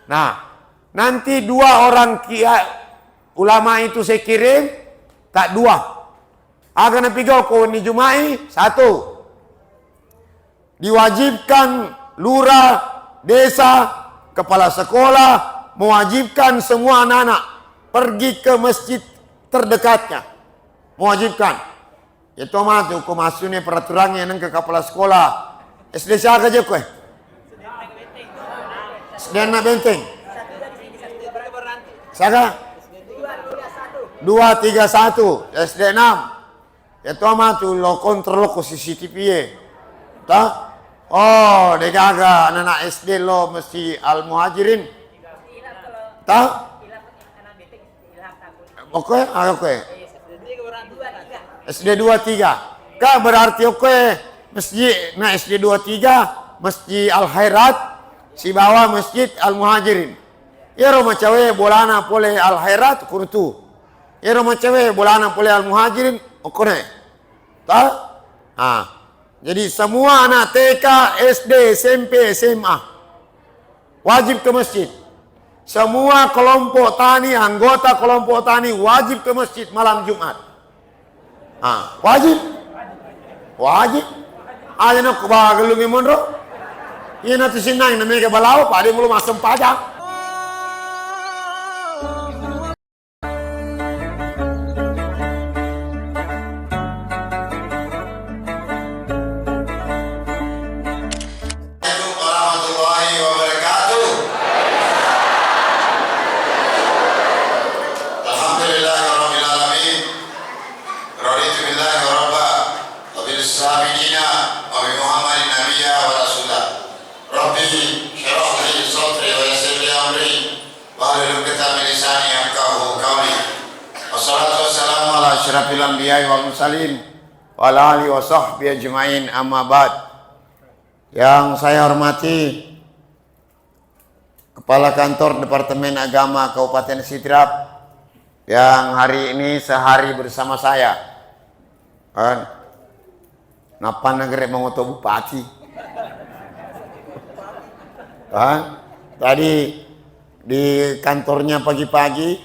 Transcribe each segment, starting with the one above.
Nah, nanti 2 orang ulama itu saya kirim, tak 2. Akan pigau ko ni Jumai 1. Diwajibkan lurah desa, kepala sekolah mewajibkan semua anak-anak pergi ke masjid terdekatnya. Mewajibkan. Itu mah hukum asunnya peraturannya nang ke kepala sekolah. SD siapa aja kue? SD anak benteng. Siapa? 231 SD 6. Itu mah tuh lo kontrol ke CCTV ya. Tah? Oh, degaga anak SD lo mesti Al-Muhajirin. Tah? Oke, oke. SD 23. Kak berarti oke, masjid nah SD 23 Masjid Al-Khairat, si bawah Masjid Al-Muhajirin. Ya rumah cewek bolana pole Al-Khairat kurtu. Ya rumah cewek bolana pole Al-Muhajirin okone. Tahu? Jadi semua anak TK, SD, SMP, SMA wajib ke masjid. Semua kelompok tani, anggota kelompok tani wajib ke masjid malam Jumat. Wajib. Aja nak bagelung imondro. Iya nanti sinang namanya balau, pada belum asam pajak. Asyrafil anbiya'i wal mursalin wa ala alihi wa sahbihi ajma'in, amma ba'd. Yang saya hormati Kepala Kantor Departemen Agama Kabupaten Sidrap yang hari ini sehari bersama saya. Napa negeri mengoto bupati. Tadi di kantornya pagi-pagi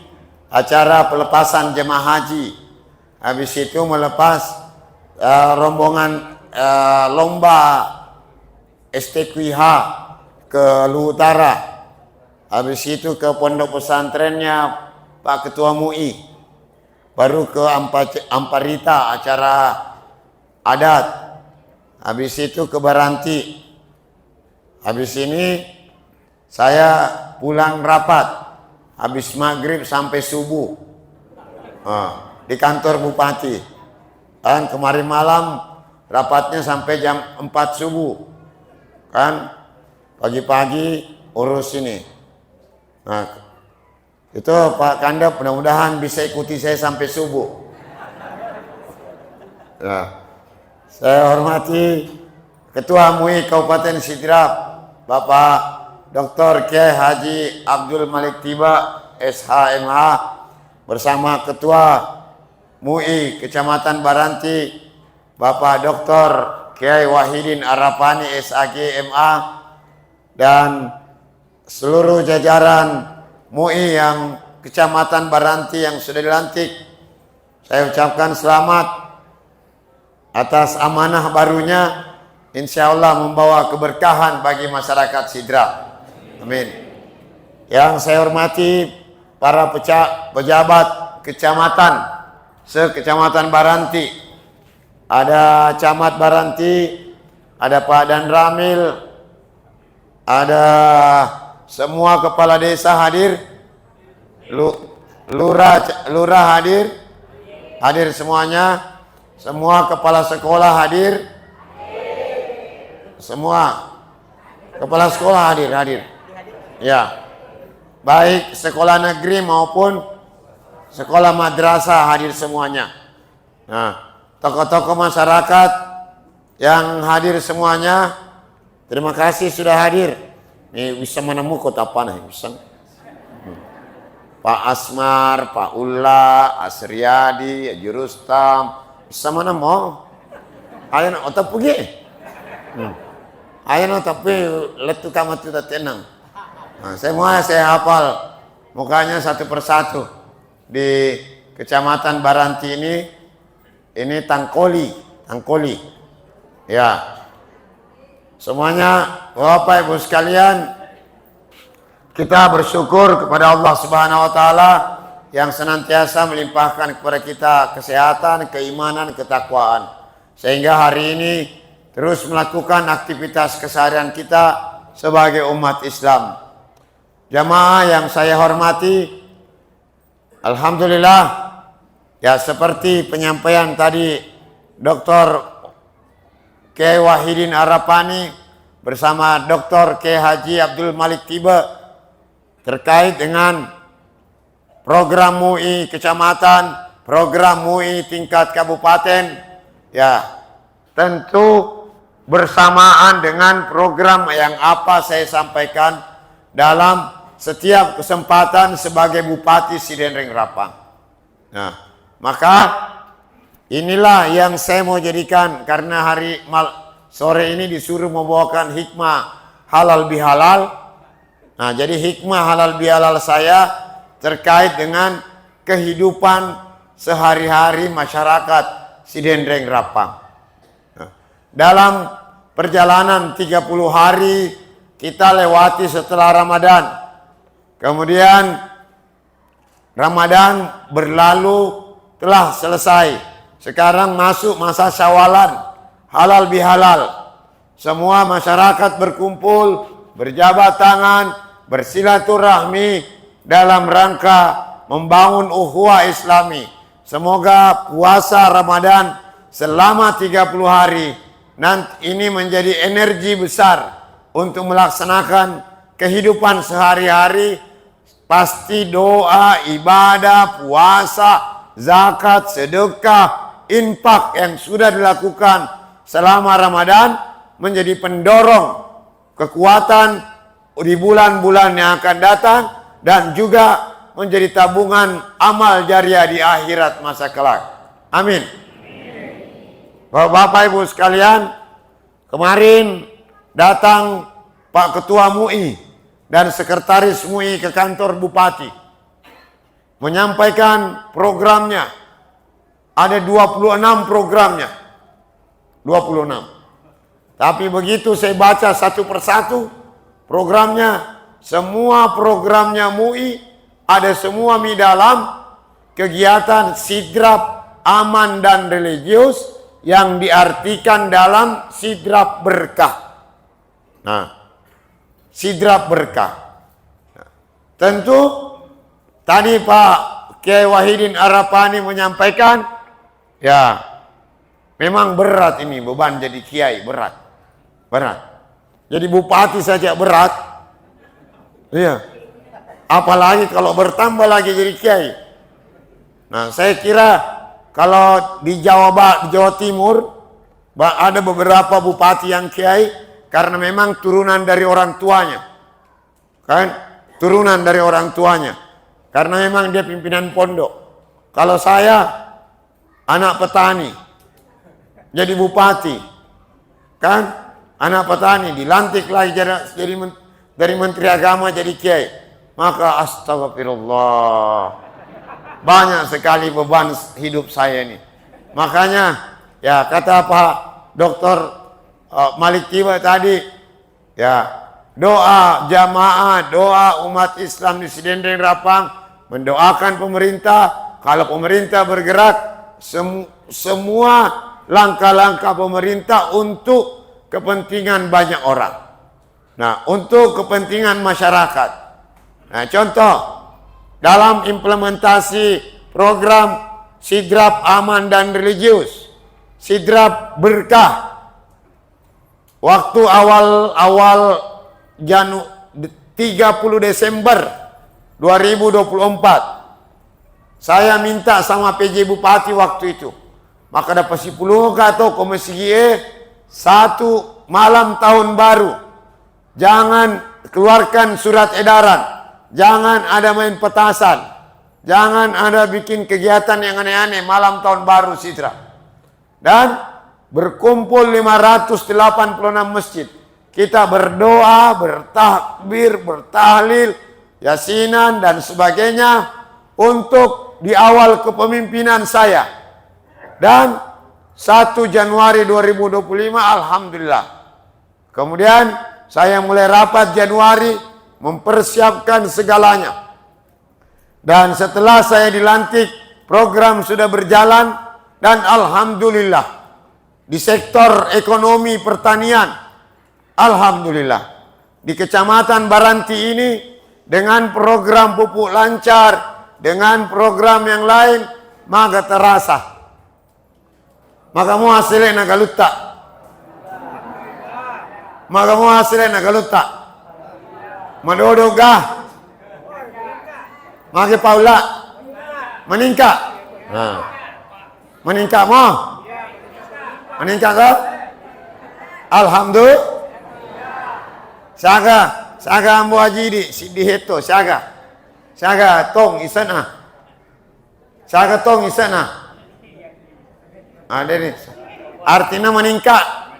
acara pelepasan jemaah haji. Habis itu melepas rombongan lomba STQH ke Luhut Utara. Habis itu ke pondok pesantrennya Pak Ketua MUI. Baru ke Amparita acara adat. Habis itu ke Baranti. Habis ini saya pulang rapat. Habis maghrib sampai subuh. Di kantor bupati. Kan kemarin malam rapatnya sampai jam 4 subuh. Kan pagi-pagi urus ini. Nah, itu Pak Kanda mudah-mudahan bisa ikuti saya sampai subuh. Nah, saya hormati Ketua MUI Kabupaten Sidrap, Bapak Dr. Kiai Haji Abdul Malik Tiba, SHMH, bersama Ketua MUI Kecamatan Baranti, Bapak Dr. Kiai Wahidin Arapani, SAG MA, dan seluruh jajaran MUI yang Kecamatan Baranti yang sudah dilantik. Saya ucapkan selamat atas amanah barunya, insya Allah membawa keberkahan bagi masyarakat Sidrap. Amin. Yang saya hormati para pejabat kecamatan se-Kecamatan Baranti. Ada Camat Baranti, ada Pak Dan Ramil, ada semua kepala desa hadir, lurah hadir, semuanya, semua kepala sekolah hadir, semua kepala sekolah hadir. Ya, baik sekolah negeri maupun sekolah madrasah hadir semuanya. Nah, tokoh-tokoh masyarakat yang hadir semuanya, terima kasih sudah hadir. Nih bisa menemukan apa nih bisa. Pak Asmar, Pak Ulla, Asriyadi, Haji Rustam, bisa menemu. Ayo nak otak pergi. Ayo nak tapi letu kamu tidak tenang. Nah, saya hafal mukanya satu persatu. Di Kecamatan Baranti ini Tangkoli. Ya. Semuanya Bapak Ibu sekalian, kita bersyukur kepada Allah Subhanahu wa taala yang senantiasa melimpahkan kepada kita kesehatan, keimanan, ketakwaan. Sehingga hari ini terus melakukan aktivitas keseharian kita sebagai umat Islam. Jamaah yang saya hormati, alhamdulillah, ya seperti penyampaian tadi Dr. Kiai Wahidin Arapani bersama Dr. Kiai Haji Abdul Malik Tibe terkait dengan program MUI kecamatan, program MUI tingkat kabupaten, ya tentu bersamaan dengan program yang apa saya sampaikan dalam setiap kesempatan sebagai Bupati Sidenreng Rapang. Nah, maka inilah yang saya mau jadikan, karena sore ini disuruh membawakan hikmah halal bihalal. Nah, jadi hikmah halal bihalal saya terkait dengan kehidupan sehari-hari masyarakat Sidenreng Rapang. Nah, dalam perjalanan 30 hari kita lewati setelah Ramadan. Kemudian Ramadan berlalu, telah selesai. Sekarang masuk masa Syawalan, halal bihalal. Semua masyarakat berkumpul, berjabat tangan, bersilaturahmi dalam rangka membangun ukhuwah Islami. Semoga puasa Ramadan selama 30 hari nanti ini menjadi energi besar untuk melaksanakan kehidupan sehari-hari. Pasti doa, ibadah, puasa, zakat, sedekah, infak yang sudah dilakukan selama Ramadan menjadi pendorong kekuatan di bulan-bulan yang akan datang, dan juga menjadi tabungan amal jariah di akhirat masa kelak. Amin. Bapak Ibu sekalian, kemarin datang Pak Ketua MUI dan Sekretaris MUI ke kantor Bupati menyampaikan programnya. Ada 26 programnya. 26. Tapi begitu saya baca satu persatu programnya, semua programnya MUI ada semua di dalam kegiatan sidrap aman dan religius yang diartikan dalam sidrap berkah. Nah, sidrap berkah. Nah, tentu tadi Pak Kiai Wahidin Arapani menyampaikan, ya memang berat ini beban jadi kiai, berat. Jadi bupati saja berat. Iya. Apalagi kalau bertambah lagi jadi kiai. Nah, saya kira kalau di Jawa Timur ada beberapa bupati yang kiai karena memang turunan dari orang tuanya. Kan? Turunan dari orang tuanya. Karena memang dia pimpinan pondok. Kalau saya anak petani jadi bupati. Kan? Anak petani dilantik lagi jadi dari Menteri Agama jadi kiai. Maka astagfirullah, banyak sekali beban hidup saya ini. Makanya ya kata Pak Dr. Malik Tiba tadi, ya doa jamaah, doa umat Islam di Sidenreng Rapang mendoakan pemerintah. Kalau pemerintah bergerak, semua langkah-langkah pemerintah untuk kepentingan banyak orang. Nah, untuk kepentingan masyarakat. Nah, contoh dalam implementasi program sidrap aman dan religius, sidrap berkah, waktu awal 30 Desember 2024, saya minta sama PJ Bupati waktu itu, maka dapat 10 atau komisi satu malam tahun baru, jangan keluarkan surat edaran. Jangan ada main petasan. Jangan ada bikin kegiatan yang aneh-aneh malam tahun baru Sidra. Dan berkumpul 586 masjid. kita berdoa, bertakbir, bertahlil, yasinan dan sebagainya untuk di awal kepemimpinan saya. Dan 1 Januari 2025 alhamdulillah. Kemudian saya mulai rapat Januari mempersiapkan segalanya. Dan setelah saya dilantik, program sudah berjalan dan alhamdulillah di sektor ekonomi pertanian, alhamdulillah di Kecamatan Baranti ini dengan program pupuk lancar, dengan program yang lain, maka terasa. Maka mau hasilnya nagaluta. Maka mau hasilnya nagaluta. Madodogah. Maka Paula meningkat. Nah. Meningkat mau? Meningkat ke? Alhamdulillah. Saga ambo haji di heto saga tong isana. Saga tong isana. Ada nih. Artinya meningkat.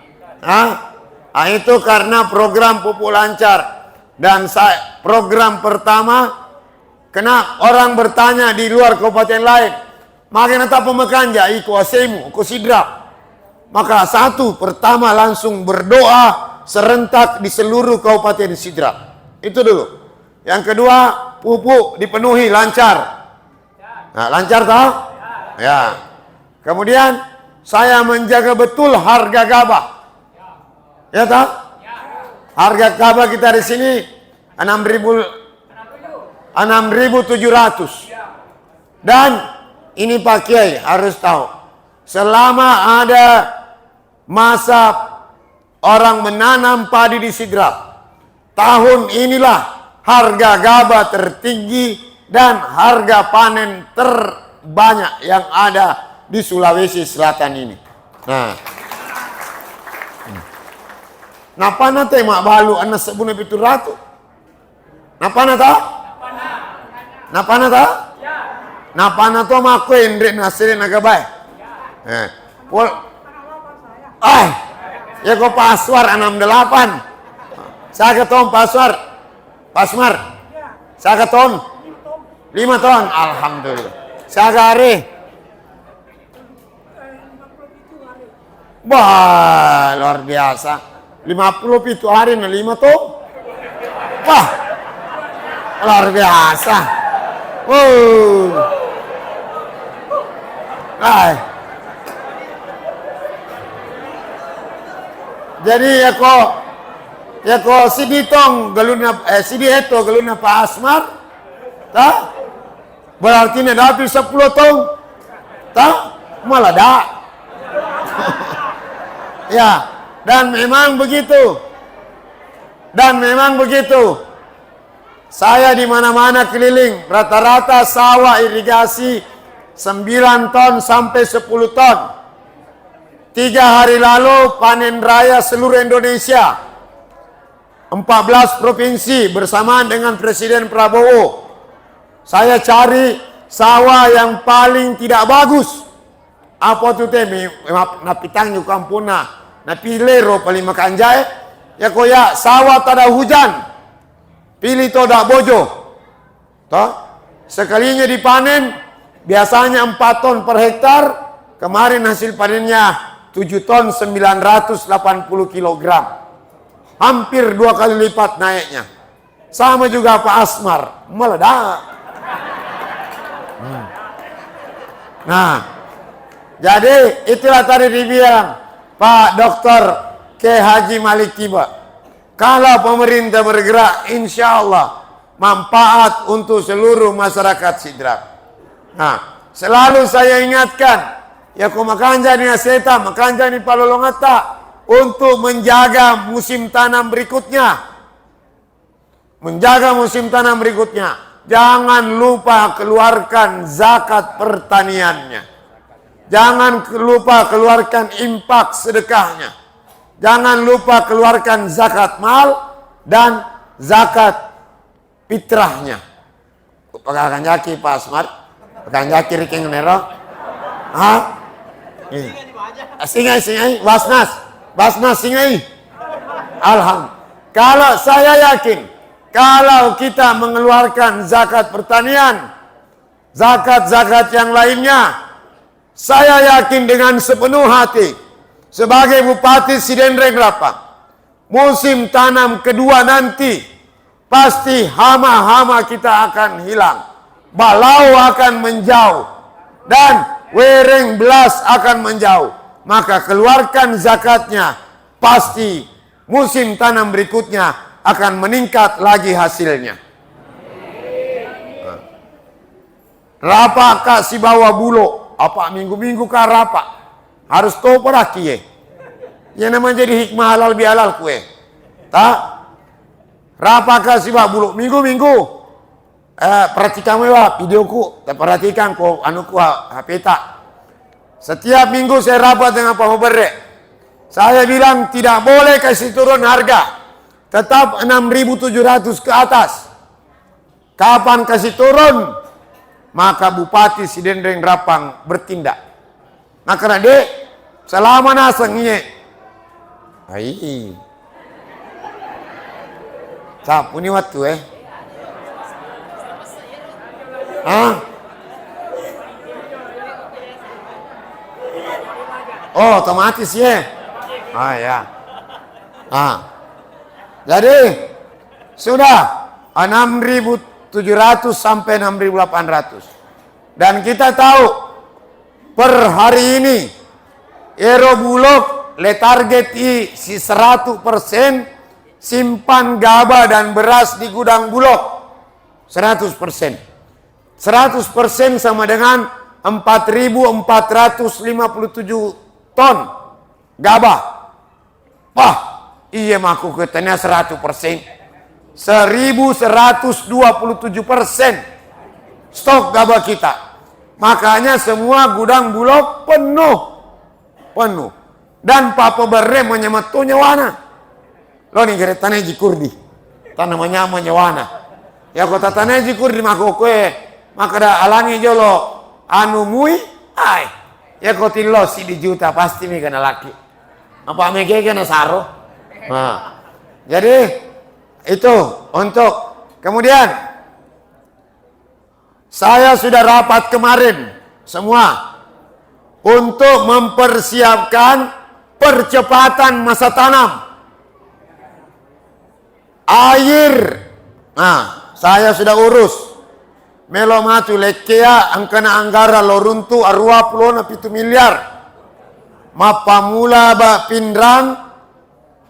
Itu karena program pupuk lancar. Dan program pertama, kena orang bertanya di luar kabupaten lain, makin tak pemekanja iku asemu, iku sidrap. Maka pertama langsung berdoa serentak di seluruh Kabupaten Sidrap. Itu dulu. Yang kedua, pupuk dipenuhi lancar. Nah, lancar toh? Ya. Kemudian saya menjaga betul harga gabah. Ya toh? Harga gabah kita di sini 6.700. Dan ini Pak Kiai harus tahu, selama ada masa orang menanam padi di Sidrap, tahun inilah harga gabah tertinggi dan harga panen terbanyak yang ada di Sulawesi Selatan ini. Napana teh mak balu anak sebuna pitu ratu. Napana ta? Napana ta? Napana to mak ko endre nasire nagabay. Pol. Ya kok paswar 68. Saya keton paswar. Pasmar. Saya keton 5 ton. Alhamdulillah. Saya gare. Wah, luar biasa. 57 hari na 5 ton. Wah. Luar biasa. Jadi ya kok siditong galuna sidiheto galuna Pak Asmar, ta? Berarti na dapat 10 tong, ta? Malah dak. Ya, dan memang begitu. Saya di mana-mana keliling, rata-rata sawah irigasi 9 ton sampai 10 ton. 3 hari lalu panen raya seluruh Indonesia, 14 provinsi bersamaan dengan Presiden Prabowo. Saya cari sawah yang paling tidak bagus. Apa tu teh? Napitang yu kampuna, napilero paling makanjai. Ya koya sawah tak ada hujan, pilih toda bojo. Toh sekalinya dipanen biasanya 4 ton per hektar. Kemarin hasil panennya 7 ton 980 kilogram. Hampir 2 kali lipat naiknya. Sama juga Pak Asmar, meledak. Nah, jadi itulah tadi dibilang Pak Dr. K. Haji Malik tiba. Kalau pemerintah bergerak, insya Allah manfaat untuk seluruh masyarakat Sidrap. Nah, selalu saya ingatkan, ya kau makanja ni aseta, makanja ni palolongata untuk menjaga musim tanam berikutnya. Menjaga musim tanam berikutnya. Jangan lupa keluarkan zakat pertaniannya. Jangan lupa keluarkan infak sedekahnya. Jangan lupa keluarkan zakat mal dan zakat fitrahnya. Pakai jaki Pak Asmar, pakai jaki Riking Nero. Singai, basnas singai. Alhamdulillah. Kalau saya yakin, kalau kita mengeluarkan zakat pertanian, zakat-zakat yang lainnya, saya yakin dengan sepenuh hati, sebagai Bupati Sidendreng Rapang, musim tanam kedua nanti, pasti hama-hama kita akan hilang, balau akan menjauh, dan wereng belas akan menjauh. Maka keluarkan zakatnya, pasti musim tanam berikutnya akan meningkat lagi hasilnya. Rapak kasih bawa bulo, apa minggu-minggu kah rapak? Harus tahu peraki ye. Yang namanya jadi hikmah halal bihalal kue. Tak? Rapak kasih bawa bulo, minggu-minggu. Perhatikan mewah videoku, perhatikan ko anuku HP tak. Setiap minggu saya rapat dengan Pak Mubarek. Saya bilang tidak boleh kasih turun harga. Tetap 6.700 ke atas. Kapan kasih turun? Maka Bupati Sidendreng Rapang bertindak. Nah karena dek, selama nasengnya. Hai. Sapu ni waktu Hah? Oh, otomatis ya. Ah ya. Jadi sudah 6.700 sampai 6.800. Dan kita tahu per hari ini Ero Bulog le target si 100% simpan gabah dan beras di gudang Bulog 100%. 100% sama dengan 4.457 ton gabah. Wah, iya maku ketanya 100%. 1.127% stok gabah kita. Makanya semua gudang Bulog penuh. Dan Papa Berre menyematunya wana. Lo nih kira tanah jikurdi. Tanamanya menyewana. Ya kota tanah jikurdi maka kue. Maka ada alangi jolo anu mui. Ay. Ya kau tilo si di juta pasti nih kena laki. Apa mege kena saro. Nah. Jadi itu untuk kemudian saya sudah rapat kemarin semua untuk mempersiapkan percepatan masa tanam air. Nah, saya sudah urus melo matu lekea angkana anggara loruntu arua pulona 7 miliar mapamula ba pindrang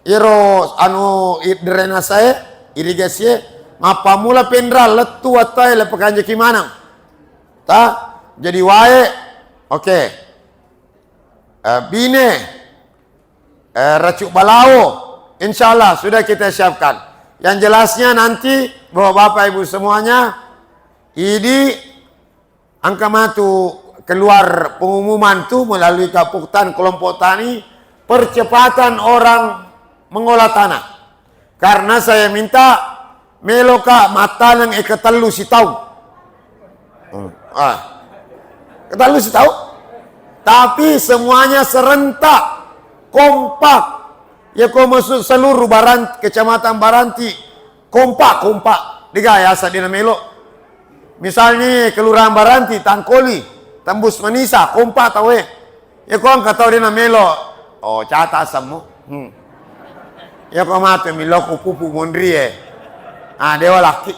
iro anu drenase irigasi mapamula pendra letu atai le pekanja kimanang ta jadi wae oke. Bine racuk balao insyaallah sudah kita siapkan. Yang jelasnya nanti bahwa Bapak Ibu semuanya ini angka matu keluar pengumuman tu melalui Kaputan Kelompok Tani percepatan orang mengolah tanah. Karena saya minta meloka matalang ketelu si tahu. Ketelu si tahu. Tapi semuanya serentak, kompak. Ya kau masuk seluruh kecamatan Baranti kompak. Digaya sadina melo. Misalnya kelurahan Baranti, Tangkoli, Tembus Manisa, kompak tahu ya kau angkat tahu dina melo. Oh, cata semua. Ya kau mati miloko pupu mondri dewa laki.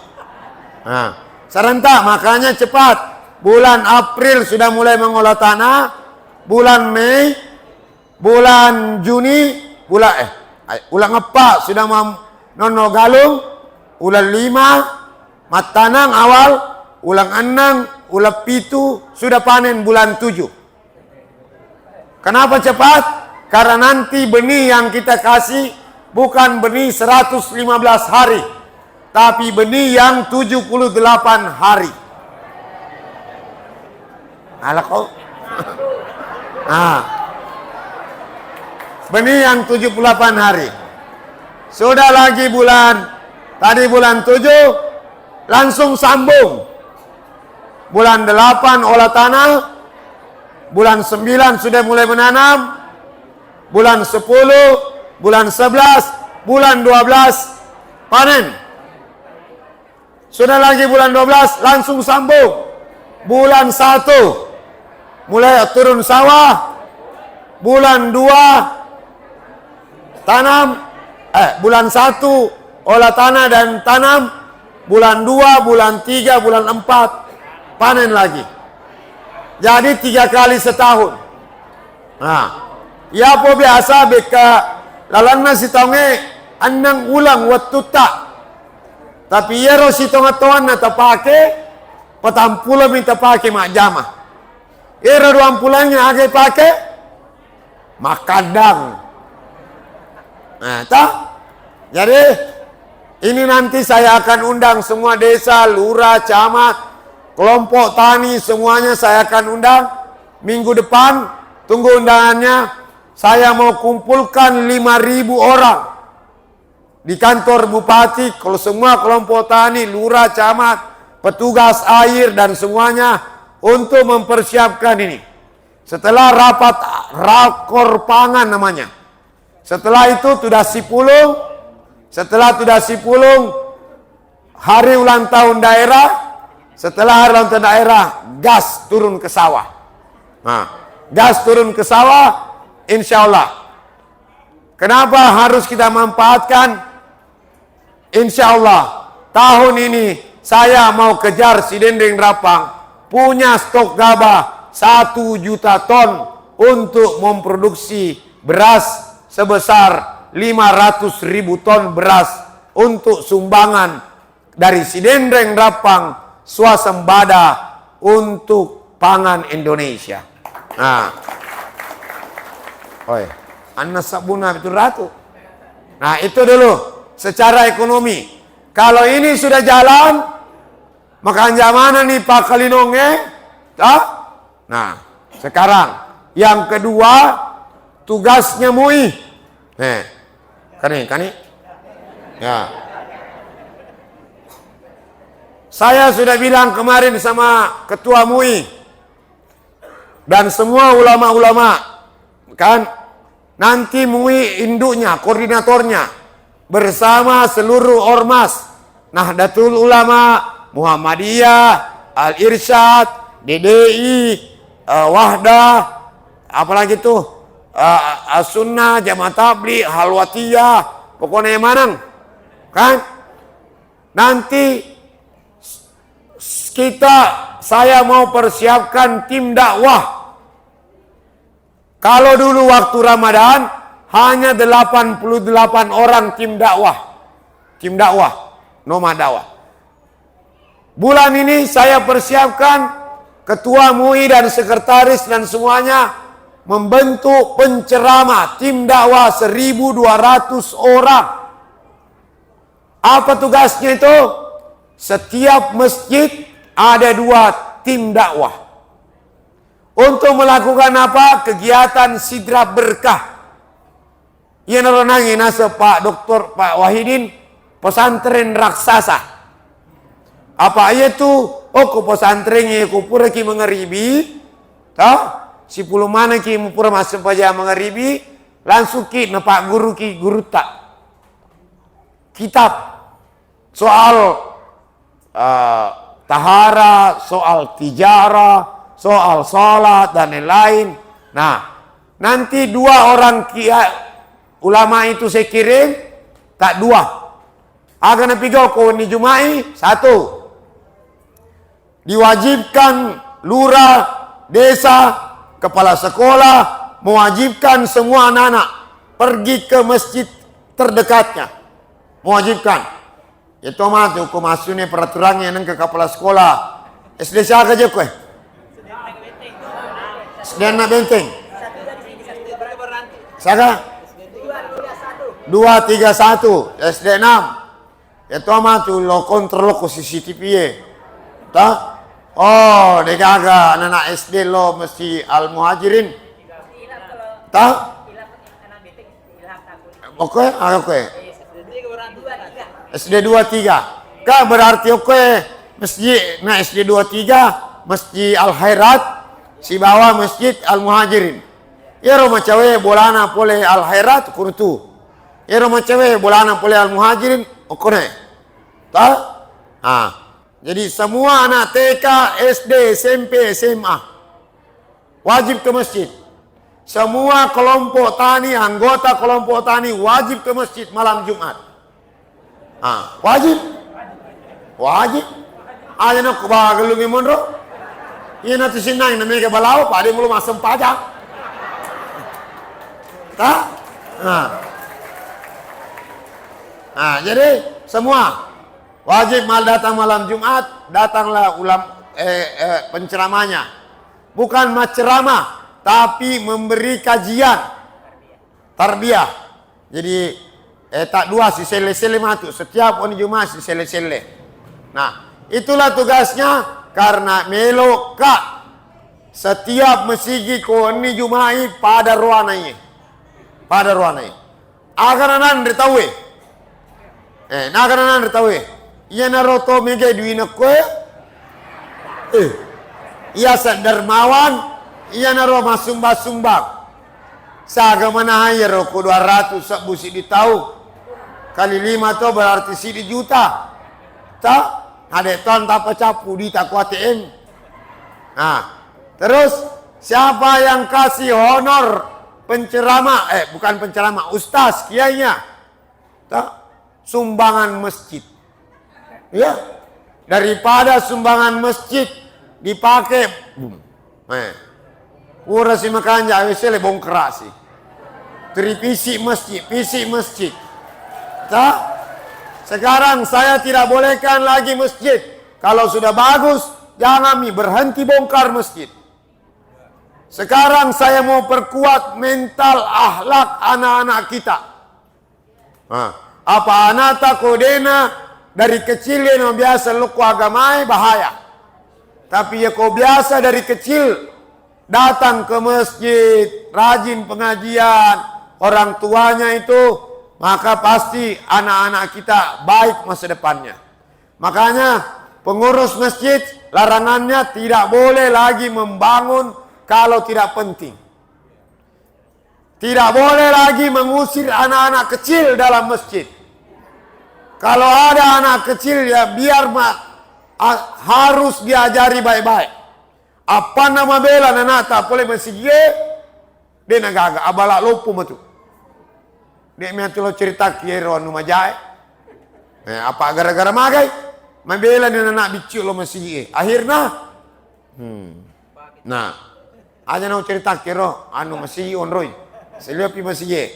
Serentak makanya cepat. Bulan April sudah mulai mengolah tanah. Bulan Mei, bulan Juni, bulan ngepak sudah nono galung. Bulan 5 matanang awal, ulang 6, ulang 7 sudah panen bulan 7. Kenapa cepat? Karena nanti benih yang kita kasih bukan benih 115 hari, tapi benih yang 78 hari. Alah kau. Benih yang 78 hari. Sudah lagi tadi bulan 7 langsung sambung. Bulan 8 olah tanah. Bulan 9 sudah mulai menanam. Bulan 10, bulan 11 bulan 12 panen. Sudah lagi bulan 12 langsung sambung. Bulan 1 mulai turun sawah. Bulan 2 tanam. Bulan 1 olah tanah dan tanam. Bulan 2, bulan 3, bulan 4 panen lagi. Jadi 3 kali setahun. Nah, ya po biasa beka lalangna si taonge anang ulang waktu tak. Tapi yero si tonga-tongan na tapake patampula minta pake mak jama. Yero 20 age pake makadang. Nah, tak? Jadi ini nanti saya akan undang semua desa, lurah, camat, kelompok tani, semuanya saya akan undang minggu depan. Tunggu undangannya. Saya mau kumpulkan 5.000 orang di kantor bupati. Kalau semua kelompok tani, lurah, camat, petugas air dan semuanya untuk mempersiapkan ini. Setelah rapat rakor pangan namanya. Setelah itu sudah sipulung. Setelah sudah sipulung, hari ulang tahun daerah. Setelah hari ulang tahun daerah, gas turun ke sawah. Nah, gas turun ke sawah, insya Allah. Kenapa harus kita manfaatkan? Insya Allah, tahun ini saya mau kejar si Dendeng Rapang punya stok gabah 1 juta ton untuk memproduksi beras sebesar 500.000 ton beras untuk sumbangan dari si Dendeng Rapang swasembada untuk pangan Indonesia. Nah, oi, anas sabuna itu ratu. Nah, itu dulu secara ekonomi. Kalau ini sudah jalan, maka zaman nih Pak Kalinonge, nah, sekarang yang kedua tugasnya MUI. Kani, ya. Saya sudah bilang kemarin sama ketua MUI dan semua ulama-ulama, kan, nanti MUI induknya, koordinatornya bersama seluruh ormas Nahdlatul Ulama, Muhammadiyah, Al-Irsyad, DDI, Wahdah, apalagi tuh As-Sunnah, Jamaah Tabligh, Halwatiyah, pokoknya yang mana, kan? Nanti saya mau persiapkan tim dakwah. Kalau dulu waktu Ramadan hanya 88 orang tim dakwah, nomad dakwah. Bulan ini saya persiapkan ketua MUI dan sekretaris dan semuanya membentuk penceramah tim dakwah 1.200 orang. Apa tugasnya itu? Setiap masjid ada 2 tim dakwah. Untuk melakukan apa? Kegiatan sidrah berkah. Yang naronangi nasa Pak Dr. Pak Wahidin pesantren raksasa. Apa itu? Oh, ku pesantrennya ku pura ki mengeribi. Tahu? Si puluh mana ki mupura masuk paja mengeribi, langsung ki na Pak Guru ki guru tak kitab soal tahara, soal tijarah, soal salat dan lain-lain. Nah, nanti 2 orang ulama itu saya kirim, tak 2. Akan pigau kau ni Jumai 1. Diwajibkan lurah, desa, kepala sekolah mewajibkan semua anak-anak pergi ke masjid terdekatnya. Mewajibkan. Itu mah hukum asyune peraturannya nang ke kepala sekolah. SD siapa aja kue? SD anak benteng. Siapa? 231 SD 6. Itu mah tuh lo kontrol lo CCTV ye. Tak? Oh, dekaga anak SD lo mesti Al-Muhajirin. Tak? Oke, oke. SD 23. Kak berarti oke masjid nah SD 23 Masjid Al-Khairat si bawah Masjid Al-Muhajirin. Ya Roma cawe bolana pole Al-Khairat kurtu. Ero macewe bolana pole al-muhajirin okone. Tak? Jadi semua anak TK, SD, SMP, SMA wajib ke masjid. Semua kelompok tani, anggota kelompok tani wajib ke masjid malam Jumat. Wajib. Wajib. Aja nak bagelung imondro. Iya nanti sinang namanya ke balau, pada mulu masam pajak. Tak? Jadi semua wajib datang malam Jumat, datanglah penceramahnya. Bukan ceramah, tapi memberi kajian tarbiyah. Jadi tak dua si sele-sele matu setiap hari Jumat si sele-sele. Nah, itulah tugasnya karena meloka setiap masjid ko ni Jumai pada ruanai. Pada ruanai. Agaranan ditawe. Nagaranan ditawe. Iya naroto mege duina koe. Iya dermawan, iya naro masumbang-sumbang. Saga mana hanya roko 200 busi ditahu. Kali 5 to berarti si di juta. Tak? Ada ton tak capu di tak ATM. Terus siapa yang kasih honor penceramah, bukan penceramah, ustaz, kiainya. Tak? Sumbangan masjid. Ya. Daripada sumbangan masjid dipakai ura si makanja wesele bongkar sih. Visi masjid. Tak? Sekarang saya tidak bolehkan lagi masjid. Kalau sudah bagus, jangan berhenti bongkar masjid. Sekarang saya mau perkuat mental akhlak anak-anak kita. Apa anak tak kodena dari kecil yang biasa luku agamai bahaya. Tapi ya kau biasa dari kecil datang ke masjid, rajin pengajian, orang tuanya itu, maka pasti anak-anak kita baik masa depannya. Makanya pengurus masjid larangannya tidak boleh lagi membangun kalau tidak penting. Tidak boleh lagi mengusir anak-anak kecil dalam masjid. Kalau ada anak kecil ya biar harus diajari baik-baik. Apa nama bela nanata boleh masjid dia nagaga abala lopo matu. Dia mentulo cerita kiero anu majai. Apa gara-gara magai? Mabela ni anak bicu lo masjid. Akhirnya nah, aja nak cerita kiero anu masjid onroy. Selepi masjid.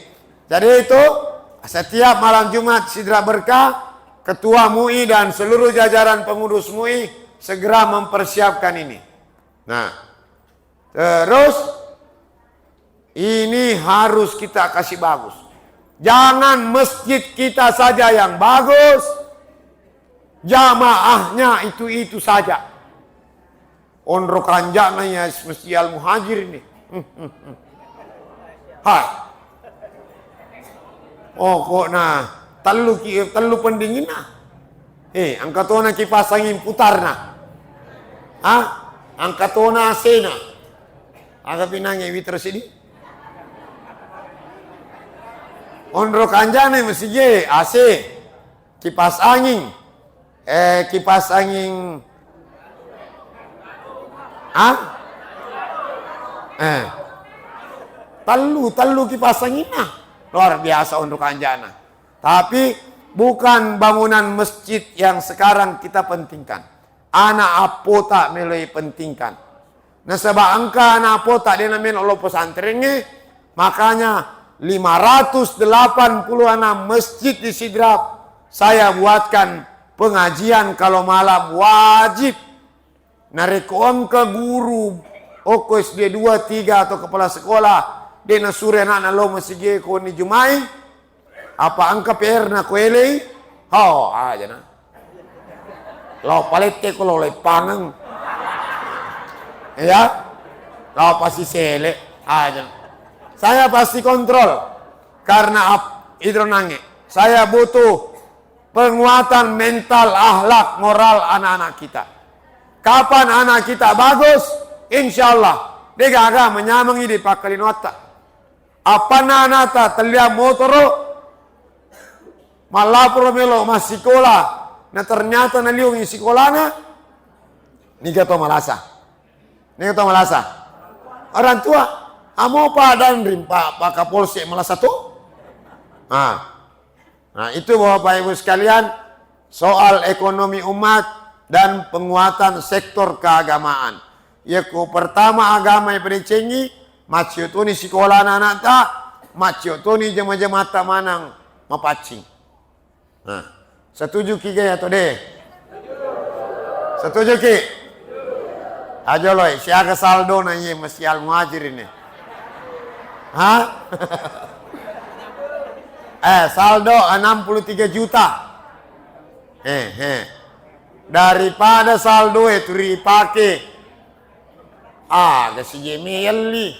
Jadi itu setiap malam Jumat Sidra Berkah, Ketua MUI dan seluruh jajaran pengurus MUI segera mempersiapkan ini. Nah, terus ini harus kita kasih bagus. Jangan masjid kita saja yang bagus, jamaahnya itu saja. Onro kanjana ya Masjid Al-Muhajir ini. Hai. Oh kok nah telu pendingin nah. Angkatona kipas angin putar nah. Angkatona AC nah. Aga pinangnya witer sini. Onro kanjana masih AC. Kipas angin. Kipas angin. Telu kipas angin nah. Luar biasa untuk anjana. Tapi bukan bangunan masjid yang sekarang kita pentingkan. Anak apota meloi pentingkan. Nah sebab angka anak apota dia namanya Allah pesantrennya. Makanya 586 masjid di Sidrap. Saya buatkan pengajian kalau malam wajib. Narekom ke guru. Oko SD 2, 3 atau kepala sekolah. Dena sure anak lo masih ko ni Jumai. Apa angka PR na kuele? Aja na. Lo palette ko lo pangang. Ya. Lo pasti sele aja. Saya pasti kontrol karena hidronange. Saya butuh penguatan mental, akhlak, moral anak-anak kita. Kapan anak kita bagus? Insyaallah dia gaga menyamangi di pakalin watak. Apa nanata telia motoro malapor melo mas sekolah, nah ternyata naliung sekolah na, ni kata malasa, orang tua, amo pa dan rim pak Kapolsek malasa tu, nah itu Bapak Ibu sekalian soal ekonomi umat dan penguatan sektor keagamaan. Yaku pertama agama yang pericengi, macio tu ni sekolah anak tak, macio tu ni jema-jema tak manang mapacing. Nah, setuju ki gaya atau deh? Setuju ki? Ajo loh, siaga saldo nanya mesti Al-Muhajir ini. Hah? Saldo 63 juta. Daripada saldo itu dipakai. Kasi Jemi yelli.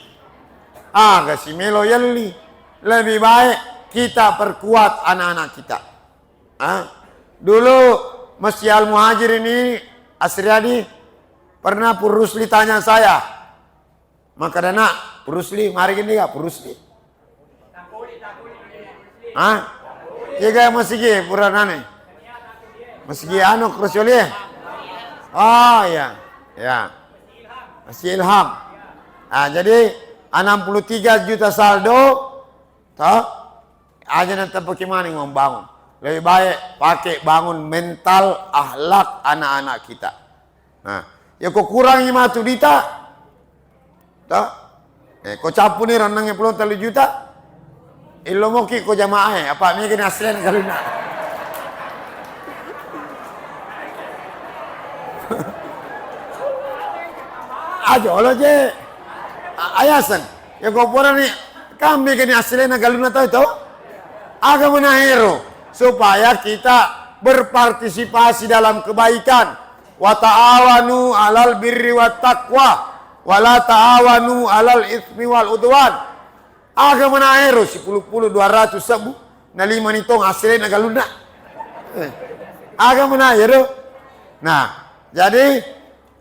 Kasi Melo yelli. Lebih baik kita perkuat anak-anak kita. Dulu Masjid Al-Muhajir ini Asriadi pernah Purusli tanya saya. Maka dana Purusli mari gini ya Purusli. Jika masih puranane. Masih anu Krusoli. Oh ya. Masih Ilham. Jadi 63 juta saldo toh aja nanti bagaimana membangun. Lebih baik pakai bangun mental akhlak anak-anak kita. Ya kok kurangi matu dita. Toh? Kok capu nih renangnya 30 juta. Ilo mau ki ko jamaah apa mi kena aslen kalau nak. Ajo lo je. Ayasan. Ya kok pura ni kami kena aslen kalau nak tahu itu. Agak menahiro supaya kita berpartisipasi dalam kebaikan. Wa ta'awanu 'alal birri wat taqwa wa la ta'awanu 'alal itsmi wal udwan. Aga menahero 10 200 sabu na 5 nitong hasilnya nagaluna. Aga menahero. Nah, jadi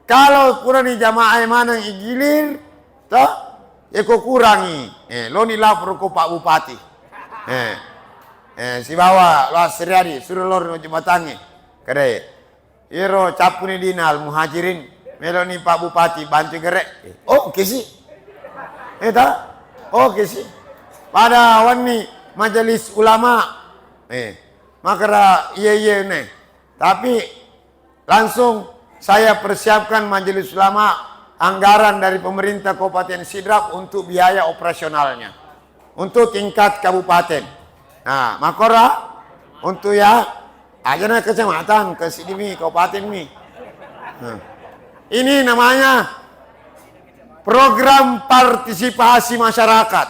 kalau kurang di jamaah mana igilir, toh ya kok kurangi. Lo ni lapor ko Pak Bupati. Si bawa lo Asriadi suruh lor jembatannya. Kare. Iro capu ni dina Al-Muhajirin. Melo ni Pak Bupati bantu gerek. Oh, oke sih. Oke sih. Pada wani majelis ulama. Maka iya nih. Tapi langsung saya persiapkan majelis ulama anggaran dari pemerintah Kabupaten Sidrap untuk biaya operasionalnya. Untuk tingkat kabupaten. Nah, makora untuk ya ajana kecamatan ke sini kabupaten mi. Ini namanya program partisipasi masyarakat.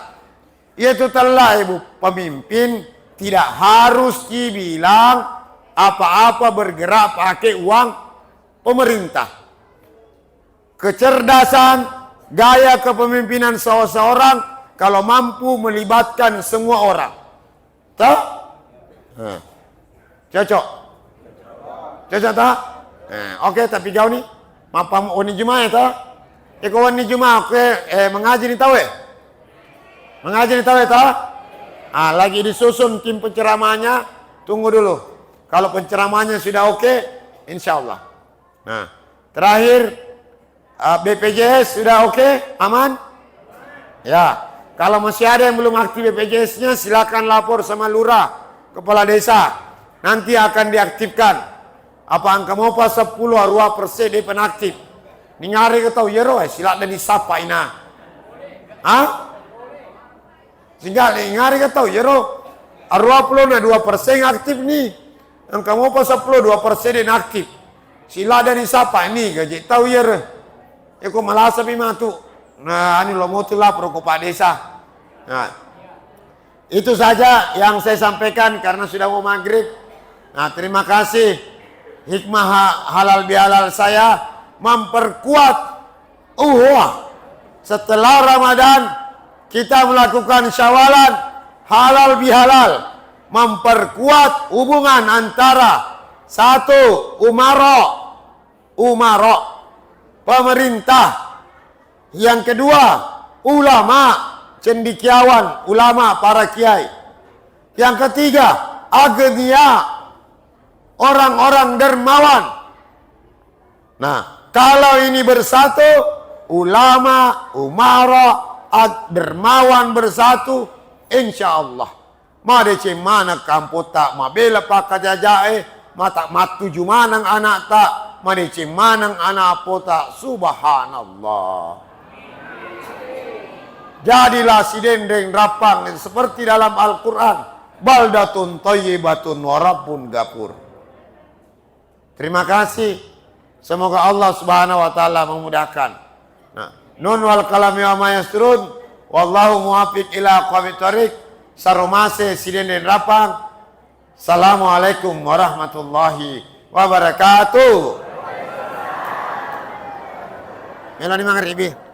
Itu telah ibu pemimpin tidak harus dibilang apa-apa bergerak pakai uang pemerintah. Kecerdasan, gaya kepemimpinan seseorang kalau mampu melibatkan semua orang. Tahu? Cocok? Cocok tak? Oke, tapi kau ni mapam oni Jumat tak? Kau oni Jumat mengaji ni tahu Mengaji ni tahu tak? Lagi disusun tim penceramahnya. Tunggu dulu. Kalau penceramahnya sudah oke, insya Allah. Nah, terakhir BPJS sudah oke, aman? Ya. Kalau masih ada yang belum aktif BPJS-nya, silakan lapor sama lurah, kepala desa. Nanti akan diaktifkan. Apa angka mau pas 10 2% dia penaktif. Ningari ke tahu yero silak dan disapa ina. Sehingga ngari ke tahu yero 20 na 2% aktif nih. Angka mau pas 10 2% dia aktif. Sila dan disapa ini gaji tahu yero. Eko malasa matu. Nah, ini lo mau tulah Pak Desa. Nah, itu saja yang saya sampaikan karena sudah mau maghrib. Nah, terima kasih. Hikmah halal bihalal saya memperkuat setelah Ramadan kita melakukan syawalan halal bihalal, memperkuat hubungan antara satu umaro pemerintah, yang kedua ulama cendikiawan, ulama para kiai, yang ketiga agnia, orang-orang dermawan. Nah, kalau ini bersatu, ulama, umara, dermawan bersatu, insya Allah. Madece mana kampota, mabela pakajajae, mata matuju manang anak tak, madece manang anak pota, subhanallah. Jadilah si dendeng rapang seperti dalam Al-Quran. Baldatun thayyibatun wa rabbun ghafur. Terima kasih. Semoga Allah Subhanahu wa taala memudahkan. Nah, nun wal kalami wa ma yasrun. Wallahu muwaffiq ila aqwamit thoriq. Sarumase si dendeng rapang. Assalamualaikum warahmatullahi wabarakatuh. Melani mangribi.